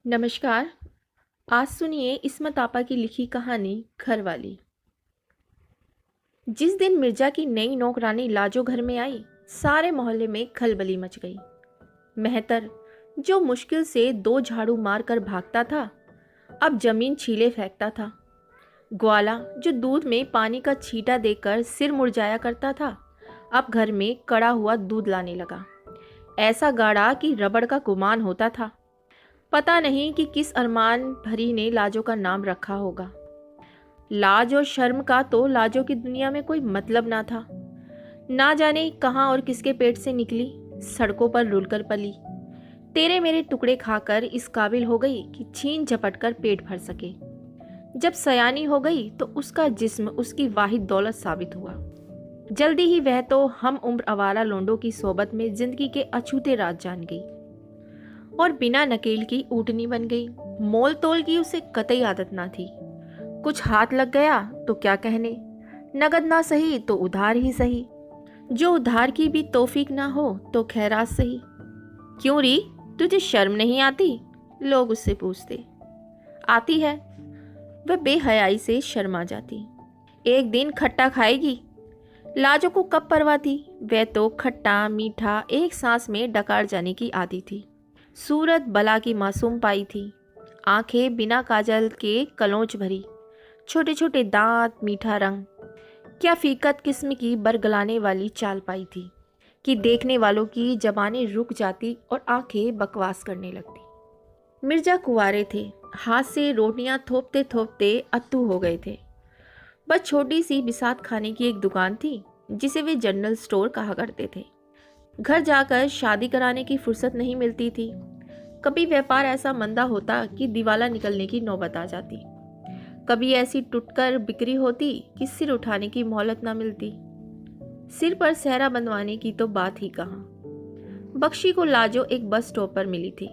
नमस्कार। आज सुनिए इस्मत आपा की लिखी कहानी घरवाली। जिस दिन मिर्जा की नई नौकरानी लाजो घर में आई, सारे मोहल्ले में खलबली मच गई। मेहतर, जो मुश्किल से 2 झाड़ू मारकर भागता था, अब जमीन छीले फेंकता था। ग्वाला, जो दूध में पानी का छींटा देकर सिर मुरझाया करता था, अब घर में कड़ा हुआ दूध लाने लगा, ऐसा गाढ़ा कि रबड़ का गुमान होता था। पता नहीं कि किस अरमान भरी ने लाजो का नाम रखा होगा। लाज और शर्म का तो लाजो की दुनिया में कोई मतलब ना था। ना जाने कहाँ और किसके पेट से निकली, सड़कों पर रुलकर पली, तेरे मेरे टुकड़े खाकर इस काबिल हो गई कि छीन झपट कर पेट भर सके। जब सयानी हो गई तो उसका जिस्म उसकी वाहिद दौलत साबित हुआ। जल्दी ही वह तो हम उम्र आवारा लोंडों की सोबत में जिंदगी के अछूते राज जान गई और बिना नकेल की ऊँटनी बन गई। मोल तोल की उसे कतई आदत ना थी। कुछ हाथ लग गया तो क्या कहने, नगद ना सही तो उधार ही सही, जो उधार की भी तौफीक ना हो तो खैरात सही। क्यों री, तुझे शर्म नहीं आती? लोग उससे पूछते। आती है, वह बेहयाई से शर्मा जाती। एक दिन खट्टा खाएगी। लाजो को कब परवाह थी, वह तो खट्टा मीठा एक सांस में डकार जाने की आदी थी। सूरत बला की मासूम पाई थी, आंखें बिना काजल के कलोंच भरी, छोटे छोटे दांत, मीठा रंग। क्या फीकत किस्म की बरगलाने वाली चाल पाई थी कि देखने वालों की जबानें रुक जाती और आंखें बकवास करने लगती। मिर्जा कुंवारे थे, हाथ से रोटियां थोपते थोपते अत्तू हो गए थे। बस छोटी सी बिसात खाने की एक दुकान थी जिसे वे जनरल स्टोर कहा करते थे। घर जाकर शादी कराने की फुर्सत नहीं मिलती थी। कभी व्यापार ऐसा मंदा होता कि दिवाला निकलने की नौबत आ जाती। कभी ऐसी टुटकर बिक्री होती कि सिर उठाने की मोहलत ना मिलती। सिर पर सेहरा बंधवाने की तो बात ही कहाँ। बख्शी को लाजो एक बस स्टॉप पर मिली थी।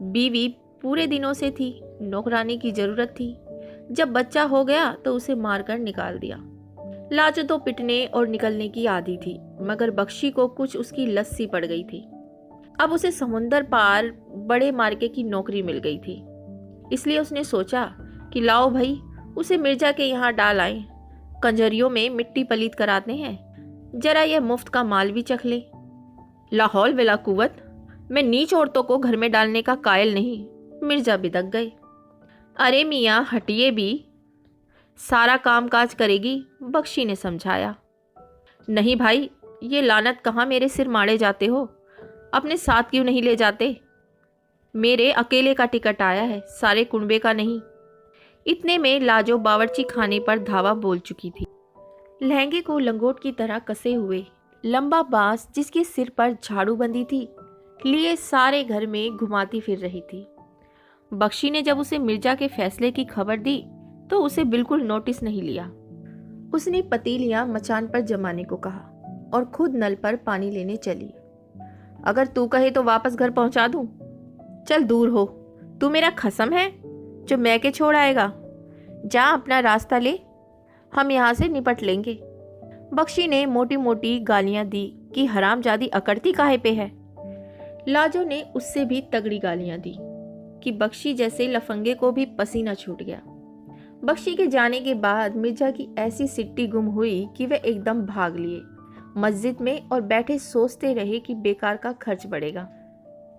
बीवी पूरे दिनों से थी, नौकरानी की जरूरत थी। जब बच्चा हो गया तो उसे मारकर निकाल दिया। लाजो तो पिटने और निकलने की आदी थी, मगर बख्शी को कुछ उसकी लस्सी पड़ गई थी। अब उसे समुंदर पार बड़े मार्के की नौकरी मिल गई थी। इसलिए उसने सोचा कि लाओ भाई, उसे मिर्जा के यहाँ डाल आए। कंजरियों में मिट्टी पलीत कराते हैं, जरा यह मुफ्त का माल भी चख ले। लाहौल विला कुवत, मैं नीच औरतों को घर में डालने का कायल नहीं। मिर्जा बिदक गए। अरे मियाँ हटिए भी, सारा काम काज करेगी, बख्शी ने समझाया। नहीं भाई, ये लानत कहाँ मेरे सिर मारे जाते हो, अपने साथ क्यों नहीं ले जाते? मेरे अकेले का टिकट आया है, सारे कुनबे का नहीं। इतने में लाजो बावर्ची खाने पर धावा बोल चुकी थी। लहंगे को लंगोट की तरह कसे हुए, लंबा बांस जिसके सिर पर झाड़ू बंधी थी, लिए सारे घर में घुमाती फिर रही थी। बख्शी ने जब उसे मिर्जा के फैसले की खबर दी तो उसे बिल्कुल नोटिस नहीं लिया। उसने पतीलियां मचान पर जमाने को कहा और खुद नल पर पानी लेने चली। अगर तू कहे तो वापस घर पहुंचा दूं। चल दूर हो, तू मेरा खसम है जो मैं के छोड़ आएगा। जा अपना रास्ता ले, हम यहाँ से निपट लेंगे। बख्शी ने मोटी मोटी गालियां दी कि हरामजादी अकड़ती काहे पे है। लाजो ने उससे भी तगड़ी गालियां दी कि बख्शी जैसे लफंगे को भी पसीना छूट गया। बख्शी के जाने के बाद मिर्जा की ऐसी सिट्टी गुम हुई कि वे एकदम भाग लिए मस्जिद में और बैठे सोचते रहे कि बेकार का खर्च बढ़ेगा,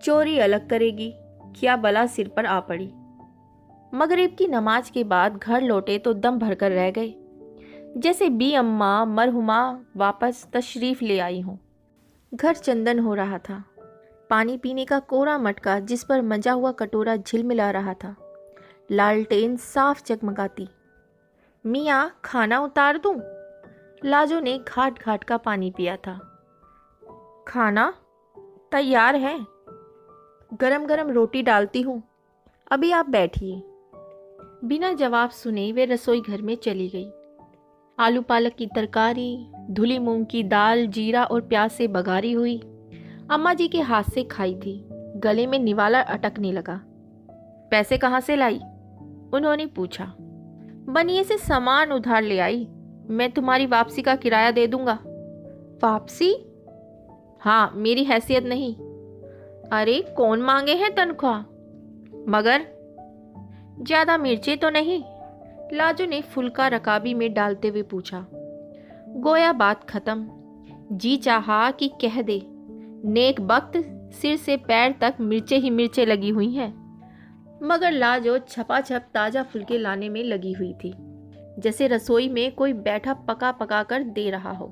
चोरी अलग करेगी, क्या बला सिर पर आ पड़ी। मगरिब की नमाज के बाद घर लौटे तो दम भरकर रह गए, जैसे बी अम्मा मरहुमा वापस तशरीफ ले आई हों। घर चंदन हो रहा था। पानी पीने का कोरा मटका जिस पर मंजा हुआ कटोरा झिलमिला रहा था, लालटेन साफ जगमगाती। मियाँ खाना उतार दूं? लाजो ने घाट घाट का पानी पिया था। खाना तैयार है, गरम गरम रोटी डालती हूँ, अभी आप बैठिए। बिना जवाब सुने वे रसोई घर में चली गई। आलू पालक की तरकारी, धुली मूंग की दाल जीरा और प्याज से बघारी हुई, अम्मा जी के हाथ से खाई थी। गले में निवाला अटकने लगा। पैसे कहाँ से लाई? उन्होंने पूछा। बनिए से सामान उधार ले आई, मैं तुम्हारी वापसी का किराया दे दूंगा। वापसी? हाँ, मेरी हैसियत नहीं। अरे कौन मांगे हैं तनख्वाह? मगर ज्यादा मिर्ची तो नहीं? लाजो ने फुल्का रकाबी में डालते हुए पूछा। गोया बात खत्म। जी चाहा कि कह दे, नेक वक्त सिर से पैर तक मिर्चे ही मिर्चे लगी हुई हैं। मगर लाजो छपाछप ताजा फुलके लाने में लगी हुई थी, जैसे रसोई में कोई बैठा पका पका कर दे रहा हो।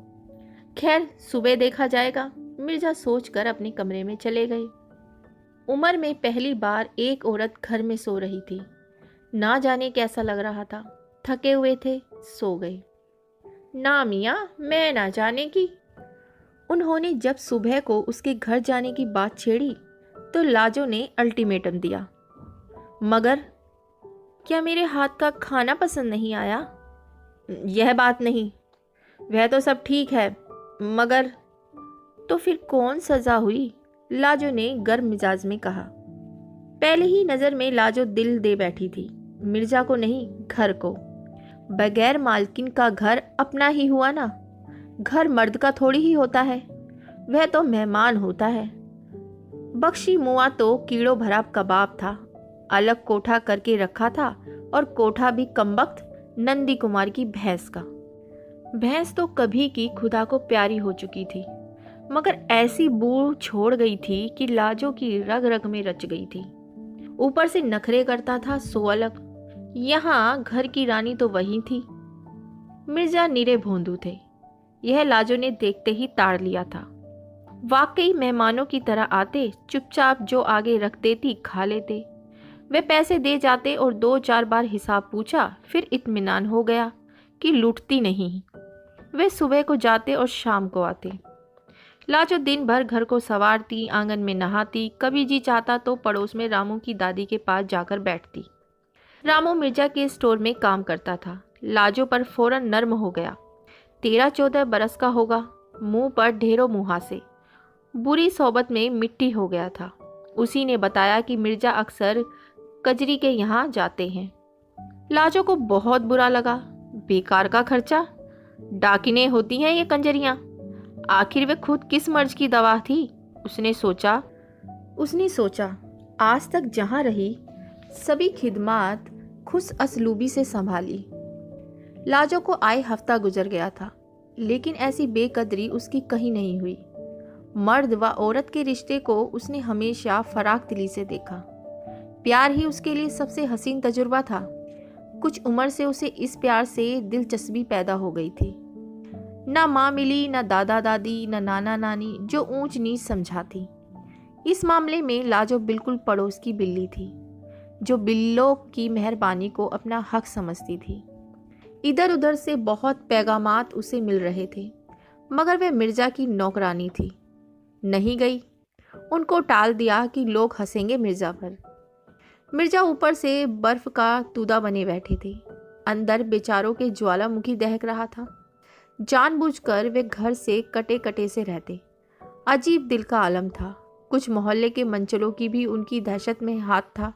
खैर, सुबह देखा जाएगा, मिर्जा सोचकर अपने कमरे में चले गए। उम्र में पहली बार एक औरत घर में सो रही थी। ना जाने कैसा लग रहा था, थके हुए थे, सो गए। ना मियाँ, मैं ना जाने की। उन्होंने जब सुबह को उसके घर जाने की बात छेड़ी तो लाजो ने अल्टीमेटम दिया। मगर क्या मेरे हाथ का खाना पसंद नहीं आया? यह बात नहीं, वह तो सब ठीक है, मगर तो फिर कौन सजा हुई? लाजो ने गर्म मिजाज में कहा। पहले ही नज़र में लाजो दिल दे बैठी थी, मिर्जा को नहीं, घर को। बगैर मालकिन का घर अपना ही हुआ ना। घर मर्द का थोड़ी ही होता है, वह तो मेहमान होता है। बख्शी मुआ तो कीड़ों भरा कबाब था, अलग कोठा करके रखा था, और कोठा भी कमबख्त नंदी कुमार की भैंस का। भैंस तो कभी की खुदा को प्यारी हो चुकी थी, मगर ऐसी बू छोड़ गई थी कि लाजो की रग रग में रच गई थी। ऊपर से नखरे करता था सो अलग। यहाँ घर की रानी तो वही थी। मिर्जा निरे भोंदू थे, यह लाजो ने देखते ही ताड़ लिया था। वाकई मेहमानों की तरह आते, चुपचाप जो आगे रख देती खा लेते। वे पैसे दे जाते और 2-4 बार हिसाब पूछा, फिर इत्मीनान हो गया कि लूटती नहीं। वे सुबह को जाते और शाम को आते। लाजो दिन भर घर को संवारती, आंगन में नहाती, कभी जी चाहता तो पड़ोस में रामू की दादी के पास जाकर बैठती। रामू मिर्जा के स्टोर में काम करता था। लाजो पर फौरन नर्म हो गया। 13-14 बरस का होगा, मुंह पर ढेरों मुहासे, बुरी सोबत में मिट्टी हो गया था। उसी ने बताया कि मिर्जा अक्सर कजरी के यहाँ जाते हैं। लाजो को बहुत बुरा लगा। बेकार का खर्चा, डाकिने होती हैं ये कंजरियाँ। आखिर वे खुद किस मर्ज की दवा थी? उसने सोचा आज तक जहाँ रही सभी खिदमात खुश असलूबी से संभाली। लाजो को आए हफ्ता गुजर गया था, लेकिन ऐसी बेकदरी उसकी कहीं नहीं हुई। मर्द व औरत के रिश्ते को उसने हमेशा फराक दिली से देखा। प्यार ही उसके लिए सबसे हसीन तजुर्बा था। कुछ उम्र से उसे इस प्यार से दिलचस्पी पैदा हो गई थी। ना माँ मिली, ना दादा दादी, ना नाना नानी जो ऊंच नीच समझाती। इस मामले में लाजो बिल्कुल पड़ोस की बिल्ली थी, जो बिल्लों की मेहरबानी को अपना हक समझती थी। इधर उधर से बहुत पैगामात उसे मिल रहे थे, मगर वे मिर्जा की नौकरानी थी। नहीं गई, उनको टाल दिया कि लोग हंसेंगे मिर्जा पर। मिर्जा ऊपर से बर्फ का तूदा बने बैठे थे, अंदर बेचारों के ज्वालामुखी दहक रहा था। जानबूझकर वे घर से कटे कटे से रहते। अजीब दिल का आलम था। कुछ मोहल्ले के मंचलों की भी उनकी दहशत में हाथ था।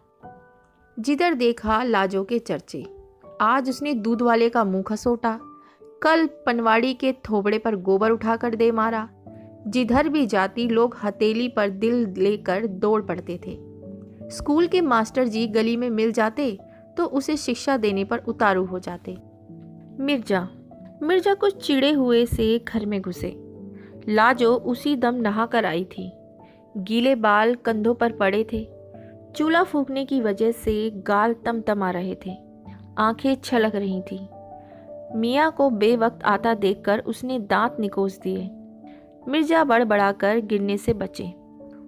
जिधर देखा लाजो के चर्चे। आज उसने दूध वाले का मुंह खसोटा, कल पनवाड़ी के थोबड़े पर गोबर उठाकर दे मारा। जिधर भी जाती लोग हथेली पर दिल लेकर दौड़ पड़ते थे। स्कूल के मास्टर जी गली में मिल जाते तो उसे शिक्षा देने पर उतारू हो जाते। मिर्जा कुछ चिड़े हुए से घर में घुसे। लाजो उसी दम नहा कर आई थी। गीले बाल कंधों पर पड़े थे। चूल्हा फूंकने की वजह से गाल तमतमा रहे थे, आंखें छलक रही थी। मियाँ को बेवक्त आता देखकर उसने दांत निकोस दिए। मिर्जा बड़बड़ाकर गिरने से बचे।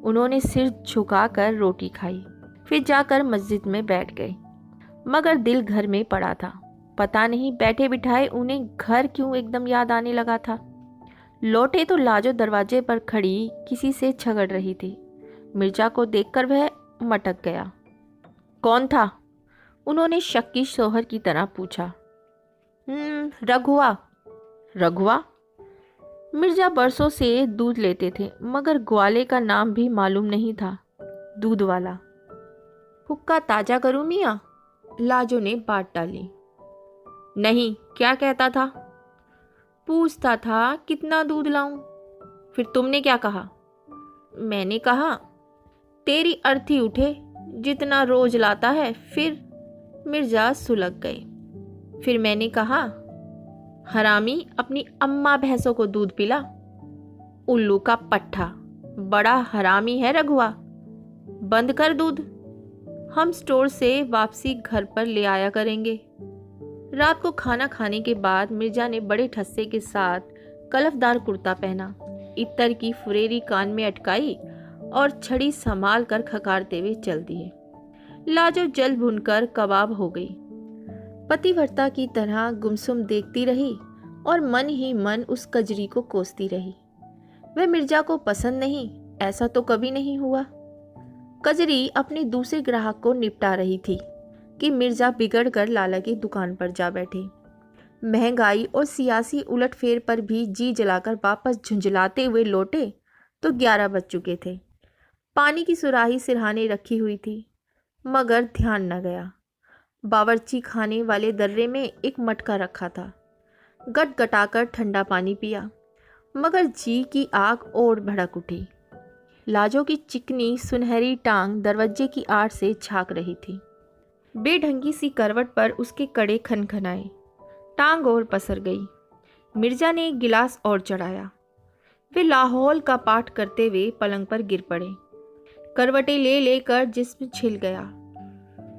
उन्होंने सिर झुकाकर रोटी खाई, फिर जाकर मस्जिद में बैठ गए। मगर दिल घर में पड़ा था। पता नहीं बैठे बिठाए उन्हें घर क्यों एकदम याद आने लगा था। लौटे तो लाजो दरवाजे पर खड़ी किसी से झगड़ रही थी। मिर्जा को देखकर वह मटक गया। कौन था? उन्होंने शक्की शोहर की तरह पूछा। रघुआ। मिर्जा बरसों से दूध लेते थे, मगर ग्वाले का नाम भी मालूम नहीं था। दूध वाला। हुक्का ताजा करूं मियाँ? लाजो ने बात डाली। नहीं, क्या कहता था? पूछता था कितना दूध लाऊं। फिर तुमने क्या कहा? मैंने कहा तेरी अर्थी उठे, जितना रोज लाता है। फिर मिर्जा सुलग गए। फिर मैंने कहा, हरामी, अपनी अम्मा भैंसों को दूध पिला। उल्लू का पट्ठा, बड़ा हरामी है रघुआ, बंद कर दूध। हम स्टोर से वापसी घर पर ले आया करेंगे। रात को खाना खाने के बाद मिर्जा ने बड़े ठस्से के साथ कलफदार कुर्ता पहना, इत्तर की फुरेरी कान में अटकाई और छड़ी संभाल कर खकारते हुए चल दिए। लाजो जल भुनकर कबाब हो गई। पतिव्रता की तरह गुमसुम देखती रही और मन ही मन उस कजरी को कोसती रही। वह मिर्जा को पसंद नहीं, ऐसा तो कभी नहीं हुआ। कजरी अपने दूसरे ग्राहक को निपटा रही थी कि मिर्जा बिगड़कर लाला की दुकान पर जा बैठे। महंगाई और सियासी उलटफेर पर भी जी जलाकर वापस झुंझलाते हुए लौटे तो 11 बज चुके थे। पानी की सुराही सिरहाने रखी हुई थी, मगर ध्यान न गया। बावर्ची खाने वाले दर्रे में एक मटका रखा था। गटगटाकर ठंडा पानी पिया, मगर जी की आग और भड़क उठी। लाजो की चिकनी सुनहरी टांग दरवाजे की आड़ से झांक रही थी। बेढंगी सी करवट पर उसके कड़े खनखनाए, टांग और पसर गई। मिर्जा ने एक गिलास और चढ़ाया। वे लाहौल का पाठ करते हुए पलंग पर गिर पड़े। करवटें ले लेकर जिस्म छिल गया।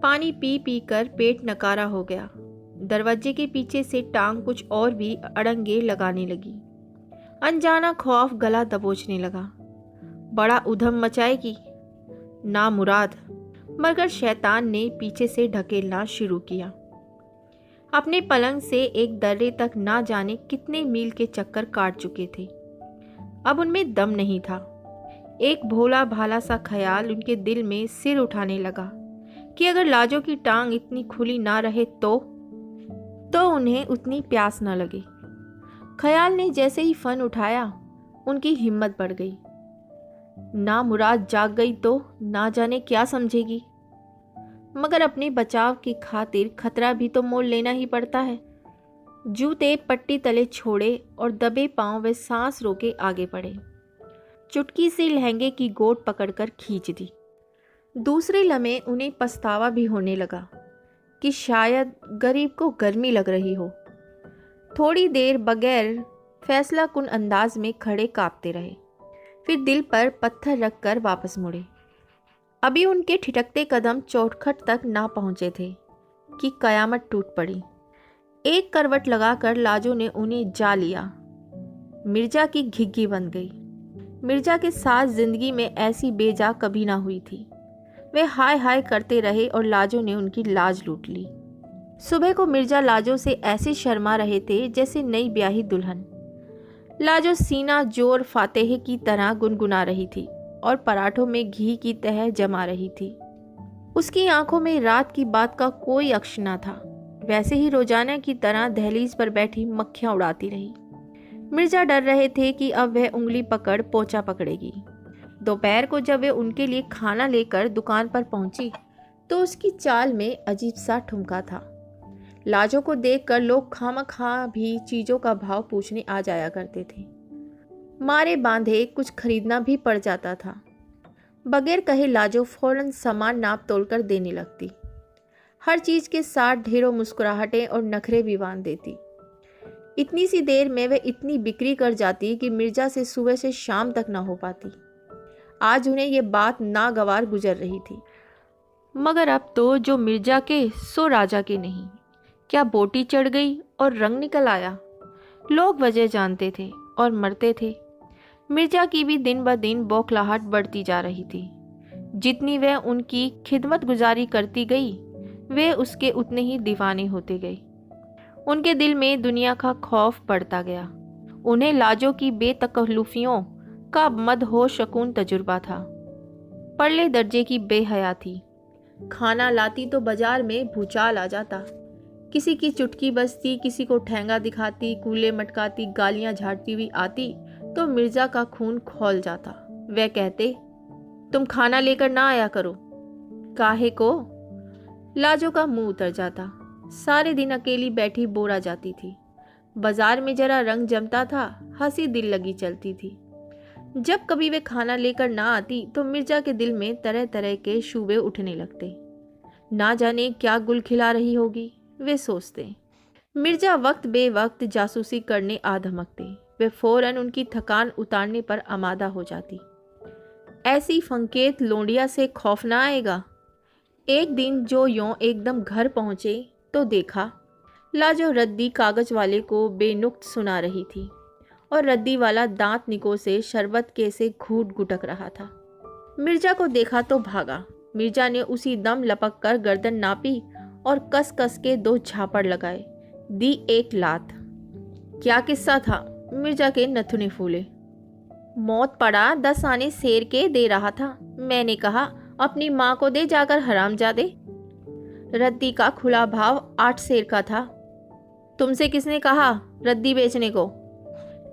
पानी पी पी कर पेट नकारा हो गया। दरवाजे के पीछे से टांग कुछ और भी अड़ंगे लगाने लगी। अनजाना खौफ गला दबोचने लगा। बड़ा उधम मचाएगी ना मुराद, मगर शैतान ने पीछे से ढकेलना शुरू किया। अपने पलंग से एक दर्रे तक ना जाने कितने मील के चक्कर काट चुके थे। अब उनमें दम नहीं था। एक भोला भाला सा ख्याल उनके दिल में सिर उठाने लगा कि अगर लाजो की टांग इतनी खुली ना रहे तो उन्हें उतनी प्यास न लगे। ख्याल ने जैसे ही फन उठाया, उनकी हिम्मत बढ़ गई। ना मुराद जाग गई तो ना जाने क्या समझेगी, मगर अपने बचाव की खातिर खतरा भी तो मोल लेना ही पड़ता है। जूते पट्टी तले छोड़े और दबे पांव वे सांस रोके आगे बढ़े। चुटकी से लहंगे की गोट पकड़कर खींच दी। दूसरे लम्हे उन्हें पछतावा भी होने लगा कि शायद गरीब को गर्मी लग रही हो। थोड़ी देर बगैर फैसला कुन अंदाज में खड़े कांपते रहे, फिर दिल पर पत्थर रखकर वापस मुड़े। अभी उनके ठिठकते कदम चौखट तक ना पहुंचे थे कि कयामत टूट पड़ी। एक करवट लगाकर लाजो ने उन्हें जा लिया। मिर्जा की घिघी बन गई। मिर्जा के साथ जिंदगी में ऐसी बेजा कभी ना हुई थी। वे हाय हाय करते रहे और लाजो ने उनकी लाज लूट ली। सुबह को मिर्जा लाजो से ऐसे शर्मा रहे थे जैसे नई ब्याही दुल्हन। लाजो सीना जोर फातेह की तरह गुनगुना रही थी और पराठों में घी की तह जमा रही थी। उसकी आंखों में रात की बात का कोई अक्ष न था। वैसे ही रोजाना की तरह दहलीज पर बैठी मक्खियां उड़ाती रही। मिर्जा डर रहे थे कि अब वह उंगली पकड़ पोंचा पकड़ेगी। दोपहर को जब वे उनके लिए खाना लेकर दुकान पर पहुंची तो उसकी चाल में अजीब सा ठुमका था। लाजो को देखकर लोग खामखा भी चीज़ों का भाव पूछने आ जाया करते थे। मारे बांधे कुछ खरीदना भी पड़ जाता था। बगैर कहे लाजो फौरन सामान नाप तोल कर देने लगती। हर चीज़ के साथ ढेरों मुस्कुराहटें और नखरे भी बांध देती। इतनी सी देर में वह इतनी बिक्री कर जाती कि मिर्जा से सुबह से शाम तक ना हो पाती। आज उन्हें ये बात नागवार गुजर रही थी, मगर अब तो जो मिर्जा के सो राजा के नहीं। क्या बोटी चढ़ गई और रंग निकल आया? लोग वजह जानते थे और मरते थे। मिर्जा की भी दिन ब दिन बौखलाहट बढ़ती जा रही थी। जितनी वह उनकी खिदमत गुजारी करती गई, वे उसके उतने ही दीवाने होते गए। उनके दिल में दुनिया का खौफ बढ़ता गया। उन्हें लाजो की बेतकल्लुफियों का मदहोश शकून तजुर्बा था। परले दर्जे की बेहया थी। खाना लाती तो बाजार में भूचाल आ जाता। किसी की चुटकी बजती, किसी को ठेंगा दिखाती, कूले मटकाती, गालियां झाड़ती हुई आती तो मिर्जा का खून खौल जाता। वे कहते, तुम खाना लेकर ना आया करो। काहे को? लाजो का मुंह उतर जाता। सारे दिन अकेली बैठी बोरा जाती थी। बाजार में जरा रंग जमता था, हंसी दिल लगी चलती थी। जब कभी वे खाना लेकर ना आती तो मिर्जा के दिल में तरह तरह के शुबे उठने लगते। ना जाने क्या गुल खिला रही होगी, वे सोचते। मिर्जा वक्त बेवक्त जासूसी करने आ धमकते। वे फौरन उनकी थकान उतारने पर आमादा हो जाती। ऐसी फंकेत लोंडिया से खौफ ना आएगा। एक दिन जो यों एकदम घर पहुंचे तो देखा लाजो रद्दी कागज वाले को बेनुक्त सुना रही थी और रद्दी वाला दांत निको से शरबत के से घूट गुटक रहा था। मिर्जा को देखा तो भागा। मिर्जा ने उसी दम लपक कर गर्दन नापी और कस कस के 2 झापड़ लगाए, दी 1 लात। क्या किस्सा था? मिर्जा के नथुने फूले। मौत पड़ा 10 आने शेर के दे रहा था। मैंने कहा अपनी माँ को दे जाकर हरामजादे। रद्दी का खुला भाव 8 शेर का था। तुमसे किसने कहा रद्दी बेचने को?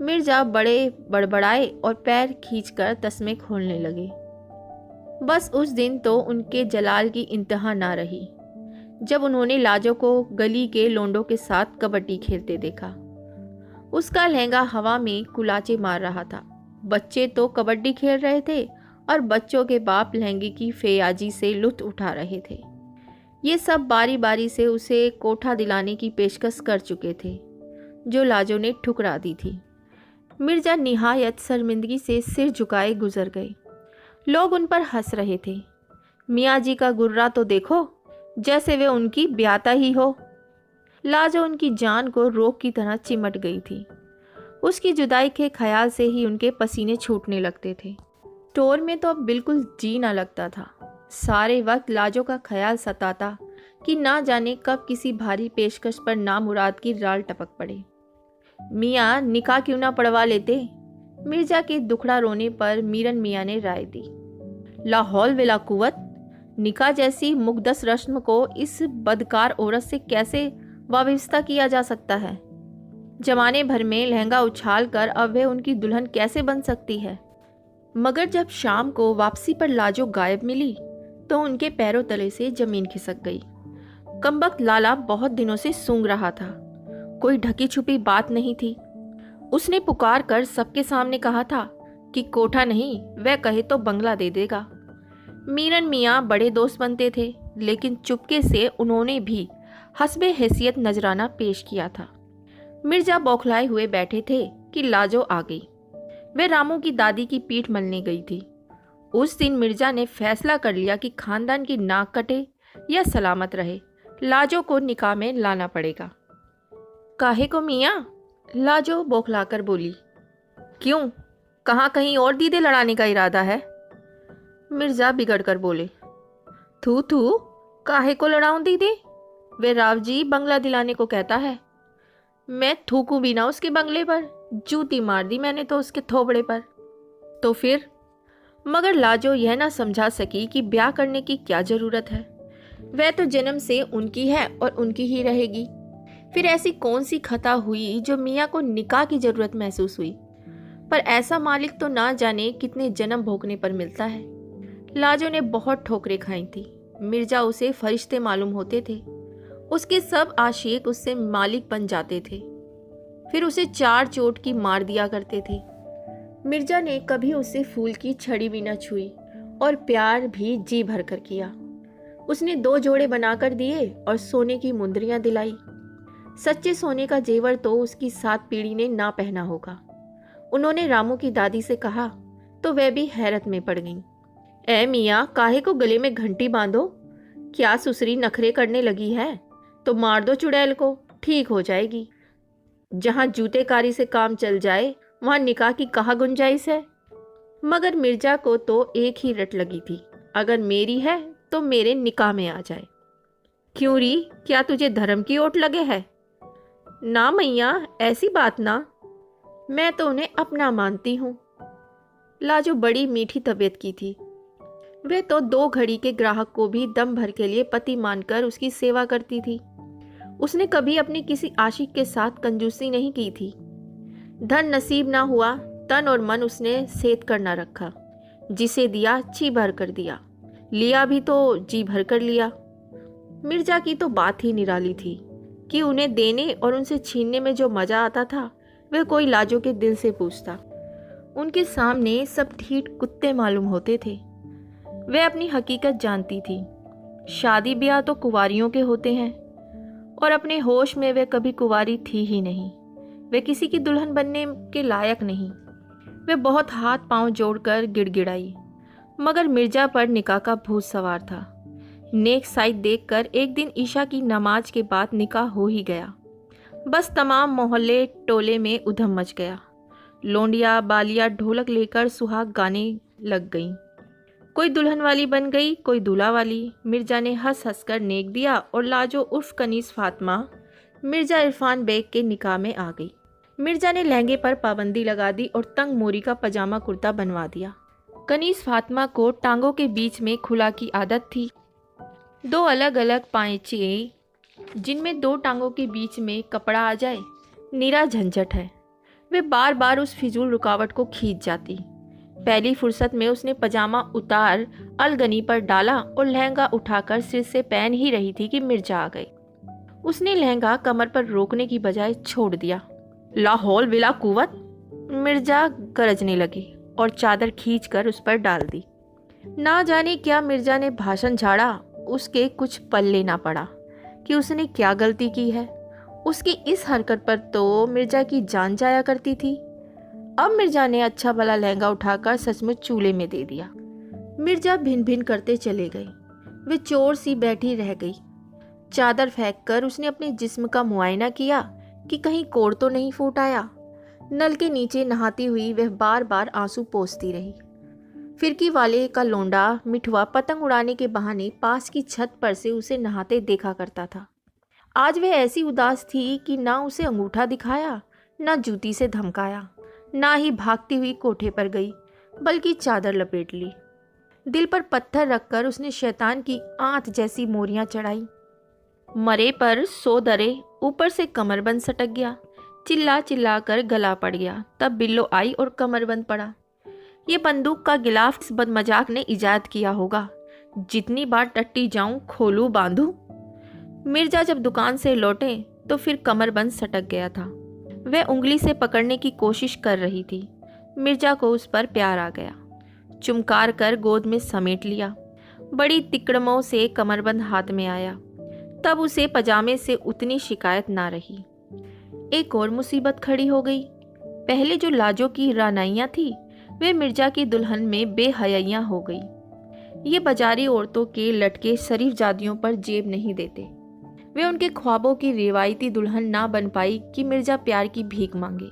मिर्जा बड़े बड़बड़ाए और पैर खींचकर तस्मे खोलने लगे। बस उस दिन तो उनके जलाल की इंतहा ना रही जब उन्होंने लाजो को गली के लोंडों के साथ कबड्डी खेलते देखा। उसका लहंगा हवा में कुलाचे मार रहा था। बच्चे तो कबड्डी खेल रहे थे और बच्चों के बाप लहंगे की फेयाजी से लुत्फ उठा रहे थे। ये सब बारी बारी से उसे कोठा दिलाने की पेशकश कर चुके थे, जो लाजो ने ठुकरा दी थी। मिर्जा निहायत शर्मिंदगी से सिर झुकाए गुजर गए। लोग उन पर हंस रहे थे। मियाँ जी का गुर्रा तो देखो, जैसे वे उनकी ब्याता ही हो। लाजो उनकी जान को रोग की तरह चिमट गई थी। उसकी जुदाई के ख्याल से ही उनके पसीने छूटने लगते थे। स्टोर में तो अब बिल्कुल जी ना लगता था। सारे वक्त लाजो का ख्याल सताता कि ना जाने कब किसी भारी पेशकश पर नामुराद की राल टपक पड़े। मियाँ निकाह क्यों ना पढ़वा लेते? मिर्जा के दुखड़ा रोने पर मीरन मियाँ ने राय दी। ला हौल विला कुव्वत, निकाह जैसी मुकद्दस रस्म को इस बदकार औरत से कैसे वाबिस्ता किया जा सकता है? जमाने भर में लहंगा उछाल कर अब वह उनकी दुल्हन कैसे बन सकती है? मगर जब शाम को वापसी पर लाजो गायब मिली तो उनके पैरों तले से जमीन खिसक गई। कमबख्त लाला बहुत दिनों से सूंघ रहा था। कोई ढकी छुपी बात नहीं थी। उसने पुकार कर सबके सामने कहा था कि कोठा नहीं, वह कहे तो बंगला दे देगा। मीरन मियाँ बड़े दोस्त बनते थे, लेकिन चुपके से उन्होंने भी हस्बे हैसियत नजराना पेश किया था। मिर्जा बौखलाए हुए बैठे थे कि लाजो आ गई। वह रामू की दादी की पीठ मलने गई थी। उस दिन मिर्जा ने फैसला कर लिया कि खानदान की नाक कटे या सलामत रहे, लाजो को निकाह में लाना पड़ेगा। काहे को मियाँ? लाजो बौखलाकर बोली। क्यों, कहाँ कहीं और दीदे लड़ाने का इरादा है? मिर्जा बिगड़ कर बोले। थू थू, काहे को लड़ाऊं दीदे? वे राव जी बंगला दिलाने को कहता है। मैं थूकूं भी ना उसके बंगले पर, जूती मार दी मैंने तो उसके थोबड़े पर। तो फिर? मगर लाजो यह ना समझा सकी कि ब्याह करने की क्या जरूरत है। वह तो जन्म से उनकी है और उनकी ही रहेगी। फिर ऐसी कौन सी खता हुई जो मियाँ को निकाह की जरूरत महसूस हुई? पर ऐसा मालिक तो ना जाने कितने जन्म भोगने पर मिलता है। लाजो ने बहुत ठोकरें खाई थी। मिर्जा उसे फरिश्ते मालूम होते थे। उसके सब आशिक उससे मालिक बन जाते थे, फिर उसे 4 चोट की मार दिया करते थे। मिर्जा ने कभी उससे फूल की छड़ी भी न छुई और प्यार भी जी भर कर किया। उसने 2 जोड़े बनाकर दिए और सोने की मुंदरियां दिलाई। सच्चे सोने का जेवर तो उसकी 7 पीढ़ी ने ना पहना होगा। उन्होंने रामू की दादी से कहा तो वह भी हैरत में पड़ गई। ए मियाँ, काहे को गले में घंटी बांधो? क्या सुसरी नखरे करने लगी है? तो मार दो चुड़ैल को, ठीक हो जाएगी। जहाँ जूतेकारी से काम चल जाए वहाँ निकाह की कहाँ गुंजाइश है? मगर मिर्जा को तो एक ही रट लगी थी, अगर मेरी है तो मेरे निकाह में आ जाए। क्यों री, क्या तुझे धर्म की ओट लगे है? ना मैया, ऐसी बात ना, मैं तो उन्हें अपना मानती हूँ। लाजो बड़ी मीठी तबीयत की थी। वह तो 2 घड़ी के ग्राहक को भी दम भर के लिए पति मानकर उसकी सेवा करती थी। उसने कभी अपने किसी आशिक के साथ कंजूसी नहीं की थी। धन नसीब ना हुआ, तन और मन उसने सेध कर ना रखा। जिसे दिया जी भर कर दिया, लिया भी तो जी भर कर लिया। मिर्जा की तो बात ही निराली थी कि उन्हें देने और उनसे छीनने में जो मजा आता था वह कोई लाजो के दिल से पूछता। उनके सामने सब ठीठ कुत्ते मालूम होते थे। वे अपनी हकीकत जानती थी। शादी ब्याह तो कुंवारियों के होते हैं और अपने होश में वे कभी कुंवारी थी ही नहीं। वे किसी की दुल्हन बनने के लायक नहीं। वे बहुत हाथ पांव जोड़कर गिड़गिड़ाई, मगर मिर्जा पर निकाह का भूत सवार था। नेक साइड देखकर एक दिन ईशा की नमाज के बाद निकाह हो ही गया। बस तमाम मोहल्ले टोले में उधम मच गया। लोंडिया बालिया ढोलक लेकर सुहाग गाने लग गईं। कोई दुल्हन वाली बन गई, कोई दूल्हा वाली। मिर्जा ने हंस हंस कर नेक दिया और लाजो उर्फ कनीस फातिमा मिर्जा इरफान बेग के निकाह में आ गई। मिर्जा ने लहंगे पर पाबंदी लगा दी और तंग मोरी का पजामा कुर्ता बनवा दिया। कनीस फातिमा को टांगों के बीच में खुला की आदत थी। दो अलग अलग पायचे जिनमें दो टांगों के बीच में कपड़ा आ जाए, नीरा झंझट है। वे बार बार उस फिजूल रुकावट को खींच जाती। पहली फुर्सत में उसने पजामा उतार अलगनी पर डाला और लहंगा उठाकर सिर से पहन ही रही थी कि मिर्जा आ गई। उसने लहंगा कमर पर रोकने की बजाय छोड़ दिया। ला हौल विला कुव्वत, मिर्जा गरजने लगे और चादर खींचकर उस पर डाल दी। ना जाने क्या मिर्जा ने भाषण झाड़ा, उसके कुछ पल्ले ना पड़ा कि उसने क्या गलती की है। उसकी इस हरकत पर तो मिर्जा की जान जाया करती थी। अब मिर्जा ने अच्छा भला लहंगा उठाकर सचमुच चूल्हे में दे दिया। मिर्जा भिन भिन करते चले गए। वे चोर सी बैठी रह गई। चादर फेंककर उसने अपने जिस्म का मुआयना किया कि कहीं कोड़ तो नहीं फूट आया। नल के नीचे नहाती हुई वह बार बार आंसू पोंछती रही। फिरकी वाले का लोंडा मिठवा पतंग उड़ाने के बहाने पास की छत पर से उसे नहाते देखा करता था। आज वह ऐसी उदास थी कि ना उसे अंगूठा दिखाया, ना जूती से धमकाया, ना ही भागती हुई कोठे पर गई, बल्कि चादर लपेट ली। दिल पर पत्थर रखकर उसने शैतान की आंत जैसी मोरियां चढ़ाई। मरे पर सो दरे, ऊपर से कमरबंद सटक गया। चिल्ला चिल्ला कर गला पड़ गया। तब बिल्लो आई और कमरबंद पड़ा। ये बंदूक का गिलाफ इस बदमजाक ने इजाद किया होगा। जितनी बार टट्टी जाऊं खोलूं बांधूं। मिर्जा जब दुकान से लौटे तो फिर कमरबंद सटक गया था। वह उंगली से पकड़ने की कोशिश कर रही थी। मिर्जा को उस पर प्यार आ गया। चुमकार कर गोद में समेट लिया। बड़ी तिकड़मों से कमरबंद हाथ में आया। तब उसे पजामे से उतनी शिकायत ना रही। एक और मुसीबत खड़ी हो गई। पहले जो लाजो की रानाइयाँ थी, वे मिर्जा की दुल्हन में बेहयाइयाँ हो गई। ये बाजारी औरतों के लटके शरीफ जादियों पर जेब नहीं देते। वे उनके ख्वाबों की रिवायती दुल्हन ना बन पाई कि मिर्जा प्यार की भीख मांगे।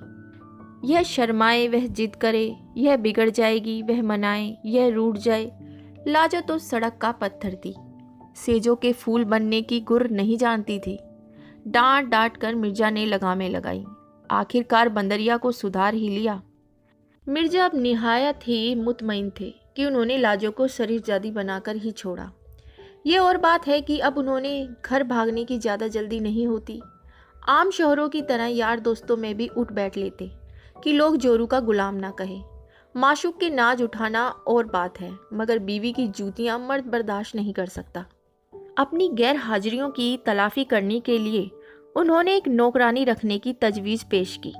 यह शर्माए, वह जिद करे, यह बिगड़ जाएगी, वह मनाए, यह रूठ जाए। लाजो तो सड़क का पत्थर थी। सेजों के फूल बनने की गुर नहीं जानती थी। डांट डांट कर मिर्जा ने लगामें लगाई। आखिरकार बंदरिया को सुधार ही लिया। मिर्जा अब निहायत ही मुतमईन थे कि उन्होंने लाजो को शरीफजादी बनाकर ही छोड़ा। ये और बात है कि अब उन्होंने घर भागने की ज़्यादा जल्दी नहीं होती। आम शोहरों की तरह यार दोस्तों में भी उठ बैठ लेते कि लोग जोरू का गुलाम ना कहे। माशूक के नाज उठाना और बात है, मगर बीवी की जूतियां मर्द बर्दाश्त नहीं कर सकता। अपनी गैर हाजिरियों की तलाफी करने के लिए उन्होंने एक नौकरानी रखने की तजवीज़ पेश की,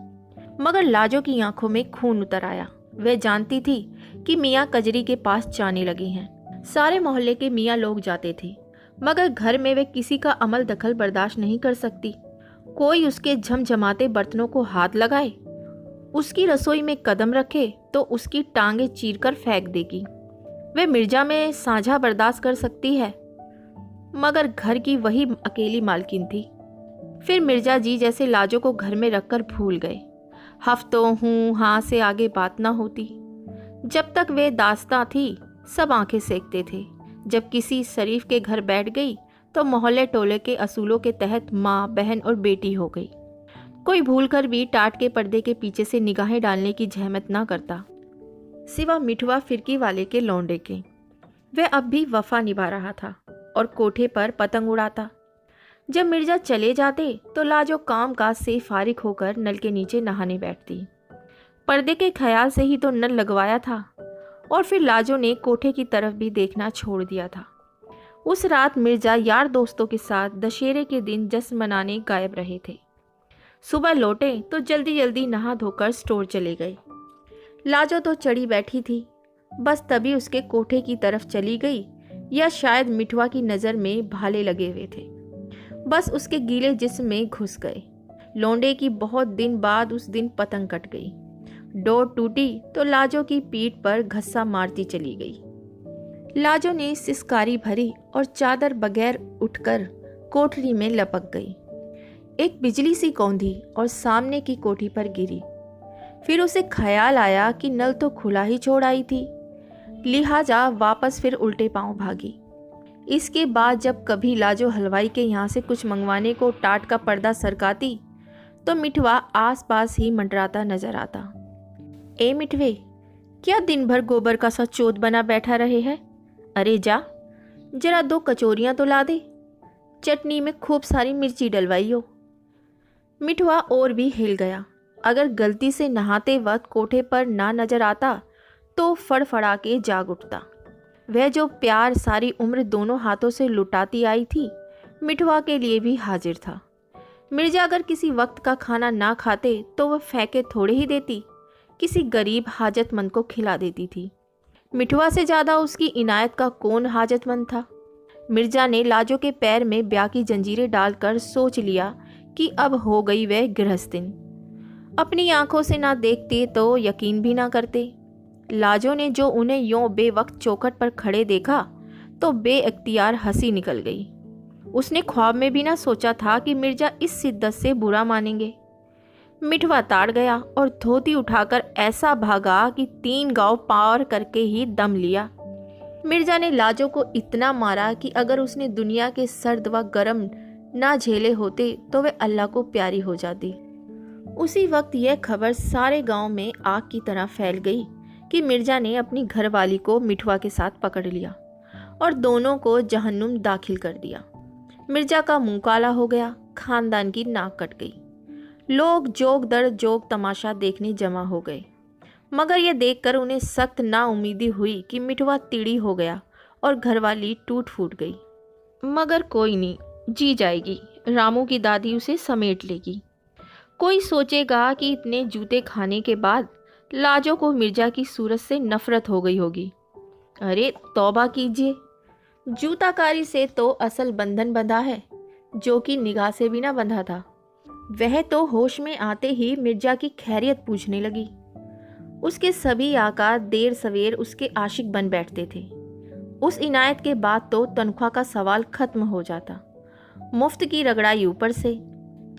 मगर लाजो की आंखों में खून उतर आया। वह जानती थी कि मियाँ कजरी के पास जाने लगी हैं। सारे मोहल्ले के मियाँ लोग जाते थे, मगर घर में वे किसी का अमल दखल बर्दाश्त नहीं कर सकती। कोई उसके झमझमाते बर्तनों को हाथ लगाए, उसकी रसोई में कदम रखे तो उसकी टांगें चीरकर फेंक देगी। वे मिर्जा में साझा बर्दाश्त कर सकती है, मगर घर की वही अकेली मालकिन थी। फिर मिर्जा जी जैसे लाजो को घर में रखकर भूल गए। हफ्तों हूँ हाँ से आगे बात ना होती। जब तक वे दास्तां थी सब आंखें सेकते थे। जब किसी शरीफ के घर बैठ गई तो मोहल्ले टोले के असूलों के तहत माँ, बहन और बेटी हो गई। कोई भूलकर भी टाट के पर्दे के पीछे से निगाहें डालने की जहमत ना करता, सिवा मिठवा फिरकी वाले के लौंडे के। वह अब भी वफा निभा रहा था और कोठे पर पतंग उड़ाता। जब मिर्जा चले जाते तो लाजो काम काज से फारिग होकर नल के नीचे नहाने बैठती। पर्दे के ख्याल से ही तो नल लगवाया था और फिर लाजो ने कोठे की तरफ भी देखना छोड़ दिया था। उस रात मिर्जा यार दोस्तों के साथ दशहरे के दिन जश्न मनाने गायब रहे थे। सुबह लौटे तो जल्दी जल्दी नहा धोकर स्टोर चले गए। लाजो तो चढ़ी बैठी थी, बस तभी उसके कोठे की तरफ चली गई, या शायद मिठवा की नज़र में भाले लगे हुए थे, बस उसके गीले जिस्म में घुस गए। लौंडे की बहुत दिन बाद उस दिन पतंग कट गई। डोर टूटी तो लाजो की पीठ पर घस्सा मारती चली गई। लाजो ने सिसकारी भरी और चादर बगैर उठकर कोठरी में लपक गई। एक बिजली सी कौंधी और सामने की कोठी पर गिरी। फिर उसे ख्याल आया कि नल तो खुला ही छोड़ आई थी, लिहाजा वापस फिर उल्टे पांव भागी। इसके बाद जब कभी लाजो हलवाई के यहाँ से कुछ मंगवाने को टाट का पर्दा सरकाती तो मिठवा आसपास ही मंडराता नजर आता। ए मिठवे, क्या दिन भर गोबर का सा चोद बना बैठा रहे है? अरे जा, जरा 2 कचौरियाँ तो ला दे, चटनी में खूब सारी मिर्ची डलवाई हो। मिठवा और भी हिल गया। अगर गलती से नहाते वक्त कोठे पर ना नजर आता तो फड़फड़ा के जाग उठता। वह जो प्यार सारी उम्र दोनों हाथों से लुटाती आई थी, मिठवा के लिए भी हाजिर था। मिर्जा अगर किसी वक्त का खाना ना खाते तो वह फेंके थोड़े ही देती, किसी गरीब हाजतमंद को खिला देती थी। मिठवा से ज़्यादा उसकी इनायत का कौन हाजतमंद था? मिर्जा ने लाजो के पैर में ब्याह की जंजीरें डालकर सोच लिया कि अब हो गई वह गृहस्थिन। अपनी आंखों से ना देखते तो यकीन भी ना करते। लाजो ने जो उन्हें यों बेवक्त चौखट पर खड़े देखा तो बेअख्तियार हंसी निकल गई। उसने ख्वाब में भी ना सोचा था कि मिर्जा इस शिद्दत से बुरा मानेंगे। मिठवा ताड़ गया और धोती उठाकर ऐसा भागा कि 3 गांव पार करके ही दम लिया। मिर्जा ने लाजो को इतना मारा कि अगर उसने दुनिया के सर्द व गर्म ना झेले होते तो वे अल्लाह को प्यारी हो जाती। उसी वक्त यह खबर सारे गांव में आग की तरह फैल गई कि मिर्जा ने अपनी घरवाली को मिठवा के साथ पकड़ लिया और दोनों को जहन्नुम दाखिल कर दिया। मिर्जा का मुंह काला हो गया, खानदान की नाक कट गई। लोग जोग दर जोग तमाशा देखने जमा हो गए, मगर यह देखकर उन्हें सख्त नाउम्मीदी हुई कि मिठवा तिड़ी हो गया और घरवाली टूट फूट गई। मगर कोई नहीं, जी जाएगी, रामू की दादी उसे समेट लेगी। कोई सोचेगा कि इतने जूते खाने के बाद लाजो को मिर्जा की सूरत से नफरत हो गई होगी। अरे तौबा कीजिए, जूताकारी से तो असल बंधन बंधा है, जो कि निगाह से भी ना बंधा था। वह तो होश में आते ही मिर्जा की खैरियत पूछने लगी। उसके सभी आका देर सवेर उसके आशिक बन बैठते थे। उस इनायत के बाद तो तनख्वाह का सवाल खत्म हो जाता। मुफ्त की रगड़ाई ऊपर से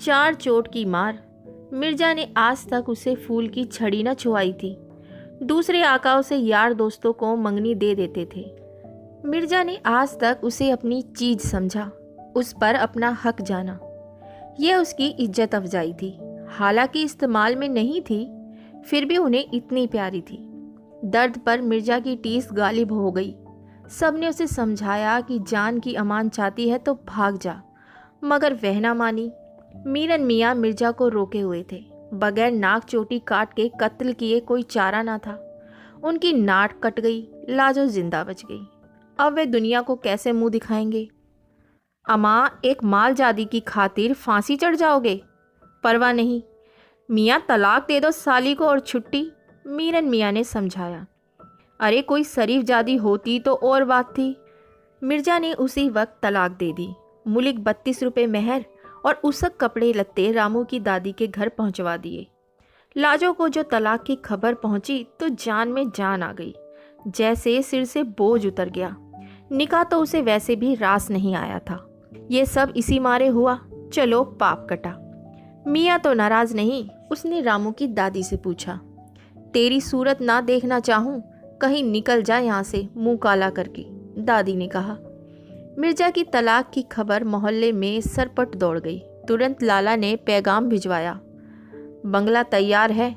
4 चोट की मार। मिर्जा ने आज तक उसे फूल की छड़ी न छुआई थी। दूसरे आकाओं से यार दोस्तों को मंगनी दे देते थे। मिर्जा ने आज तक उसे अपनी चीज समझा, उस पर अपना हक जाना। यह उसकी इज्जत अफजाई थी। हालांकि इस्तेमाल में नहीं थी, फिर भी उन्हें इतनी प्यारी थी। दर्द पर मिर्जा की टीस गालिब हो गई। सबने उसे समझाया कि जान की अमान चाहती है तो भाग जा, मगर वह ना मानी। मीरन मियाँ मिर्जा को रोके हुए थे। बगैर नाक चोटी काट के कत्ल किए कोई चारा ना था। उनकी नाट कट गई, लाजो जिंदा बच गई। अब वे दुनिया को कैसे मुंह दिखाएंगे? अम्मा, एक मालजादी की खातिर फांसी चढ़ जाओगे? परवाह नहीं, मियाँ तलाक दे दो साली को और छुट्टी, मीरन मियाँ ने समझाया। अरे कोई शरीफ जादी होती तो और बात थी। मिर्जा ने उसी वक्त तलाक दे दी। मुलिक 32 रुपये मेहर और उसक कपड़े लत्ते रामू की दादी के घर पहुंचवा दिए। लाजो को जो तलाक की खबर पहुंची तो जान में जान आ गई, जैसे सिर से बोझ उतर गया। निकाह तो उसे वैसे भी रास नहीं आया था। ये सब इसी मारे हुआ, चलो पाप कटा। मियाँ तो नाराज नहीं, उसने रामू की दादी से पूछा, तेरी सूरत ना देखना चाहूँ, कहीं निकल जा यहाँ से मुंह काला करके, दादी ने कहा। मिर्जा की तलाक की खबर मोहल्ले में सरपट दौड़ गई। तुरंत लाला ने पैगाम भिजवाया, बंगला तैयार है,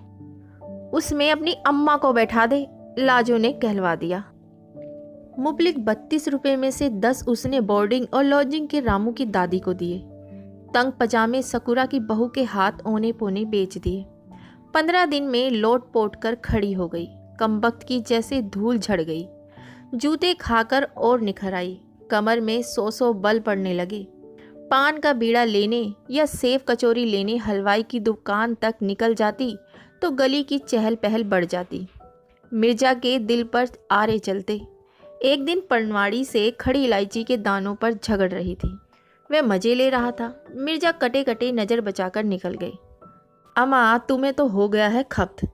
उसमें अपनी अम्मा को बैठा दे, लाजो ने कहलवा दिया। मुबलिक 32 रुपये में से 10 उसने बोर्डिंग और लॉजिंग के रामू की दादी को दिए। तंग पजामे सकुरा की बहू के हाथ औने पोने बेच दिए। 15 दिन में लोट पोट कर खड़ी हो गई। कमबख्त की जैसे धूल झड़ गई। जूते खाकर और निखर आई। कमर में 100 बल पड़ने लगे। पान का बीड़ा लेने या सेव कचौरी लेने हलवाई की दुकान तक निकल जाती तो गली की चहल पहल बढ़ जाती। मिर्जा के दिल पर आरे चलते। एक दिन पनवाड़ी से खड़ी इलायची के दानों पर झगड़ रही थी। वह मज़े ले रहा था। मिर्जा कटे कटे नज़र बचाकर निकल गई। अम्मा, तुम्हें तो हो गया है खप्त।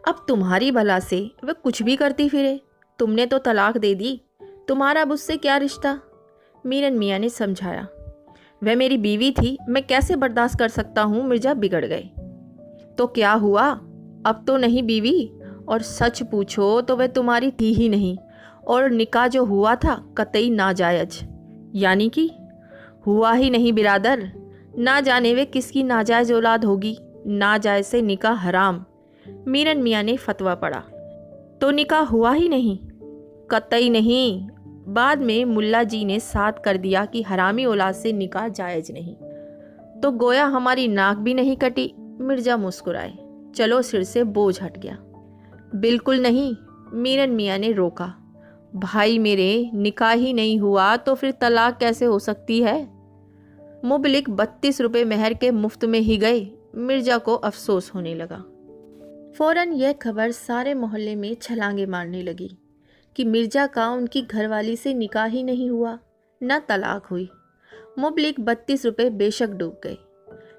अब तुम्हारी भला से वह कुछ भी करती फिरे। तुमने तो तलाक दे दी, तुम्हारा अब उससे क्या रिश्ता? मीरन मियाँ ने समझाया। वह मेरी बीवी थी, मैं कैसे बर्दाश्त कर सकता हूँ? मिर्जा बिगड़ गए। तो क्या हुआ, अब तो नहीं बीवी, और सच पूछो तो वह तुम्हारी थी ही नहीं, और निकाह जो हुआ था कतई नाजायज। यानी कि हुआ ही नहीं बिरादर। ना जाने वे किसकी नाजायज औलाद होगी। नाजायज से निकाह हराम। मीरन मियाँ ने फतवा पड़ा। तो निकाह हुआ ही नहीं? कतई नहीं। बाद में मुल्ला जी ने साथ कर दिया कि हरामी औलाद से निकाह जायज़ नहीं। तो गोया हमारी नाक भी नहीं कटी। मिर्जा मुस्कुराए। चलो, सिर से बोझ हट गया। बिल्कुल नहीं, मीरन मियाँ ने रोका। भाई मेरे, निकाह ही नहीं हुआ तो फिर तलाक कैसे हो सकती है? मुबलिक 32 रुपये मेहर के मुफ्त में ही गए। मिर्जा को अफसोस होने लगा। फौरन यह खबर सारे मोहल्ले में छलांगे मारने लगी कि मिर्जा का उनकी घरवाली से निकाह ही नहीं हुआ, न तलाक हुई। मुबलिक 32 रुपये बेशक डूब गए।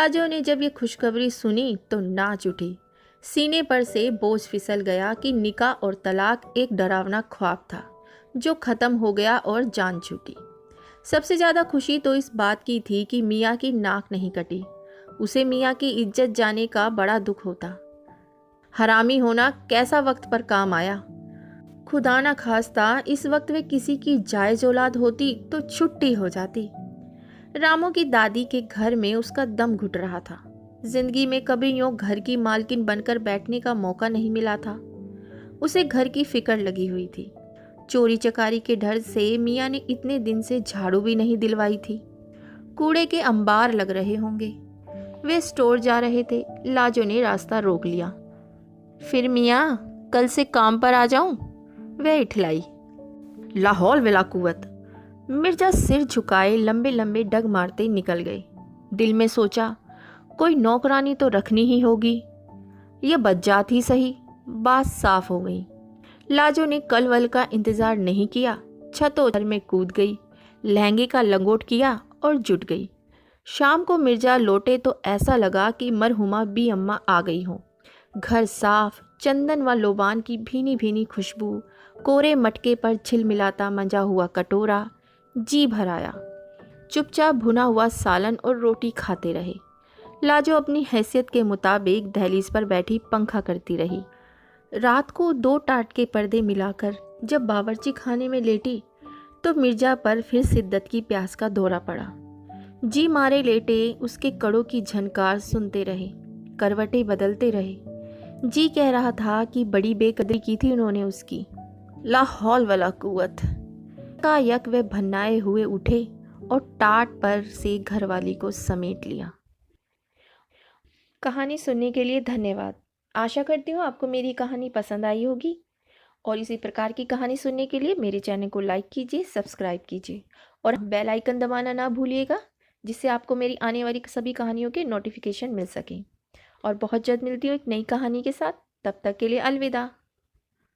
राजो ने जब ये खुशखबरी सुनी तो नाच उठी। सीने पर से बोझ फिसल गया कि निकाह और तलाक एक डरावना ख्वाब था जो ख़त्म हो गया और जान छूटी। सबसे ज़्यादा खुशी तो इस बात की थी कि मियाँ की नाक नहीं कटी। उसे मियाँ की इज्जत जाने का बड़ा दुख होता। हरामी होना कैसा वक्त पर काम आया। खुदा ना खास्ता इस वक्त वे किसी की जायज औलाद होती तो छुट्टी हो जाती। रामू की दादी के घर में उसका दम घुट रहा था। जिंदगी में कभी यूँ घर की मालकिन बनकर बैठने का मौका नहीं मिला था। उसे घर की फिक्र लगी हुई थी। चोरी चकारी के डर से मियाँ ने इतने दिन से झाड़ू भी नहीं दिलवाई थी। कूड़े के अंबार लग रहे होंगे। वे स्टोर जा रहे थे। लाजो ने रास्ता रोक लिया। फिर मियाँ, कल से काम पर आ जाऊं? वह इठलाई। लाहौल वला कुव्वत। मिर्जा सिर झुकाए लंबे लंबे डग मारते निकल गए। दिल में सोचा, कोई नौकरानी तो रखनी ही होगी। ये बज्जात ही सही। बात साफ हो गई। लाजो ने कल वल का इंतजार नहीं किया। छतों घर में कूद गई, लहंगे का लंगोट किया और जुट गई। शाम को मिर्जा लौटे तो ऐसा लगा कि मरहुमा बी अम्मा आ गई हो। घर साफ, चंदन व लोबान की भीनी भीनी खुशबू, कोरे मटके पर झिलमिलाता मंजा हुआ कटोरा, जी भर आया। चुपचाप भुना हुआ सालन और रोटी खाते रहे। लाजो अपनी हैसियत के मुताबिक दहलीज पर बैठी पंखा करती रही। रात को 2 टाट के पर्दे मिलाकर जब बावर्ची खाने में लेटी तो मिर्जा पर फिर शिद्दत की प्यास का दौरा पड़ा। जी मारे लेटे उसके कड़ों की झनकार सुनते रहे, करवटें बदलते रहे। जी कह रहा था कि बड़ी बेकदरी की थी उन्होंने उसकी। लाहौल वला कुव्वत का यक वे भन्नाए हुए उठे और टाट पर से घरवाली को समेट लिया। कहानी सुनने के लिए धन्यवाद। आशा करती हूँ आपको मेरी कहानी पसंद आई होगी, और इसी प्रकार की कहानी सुनने के लिए मेरे चैनल को लाइक कीजिए, सब्सक्राइब कीजिए और बेल आइकन दबाना ना भूलिएगा, जिससे आपको मेरी आने वाली सभी कहानियों के नोटिफिकेशन मिल सकें। और बहुत जल्द मिलती हूँ एक नई कहानी के साथ। तब तक के लिए अलविदा।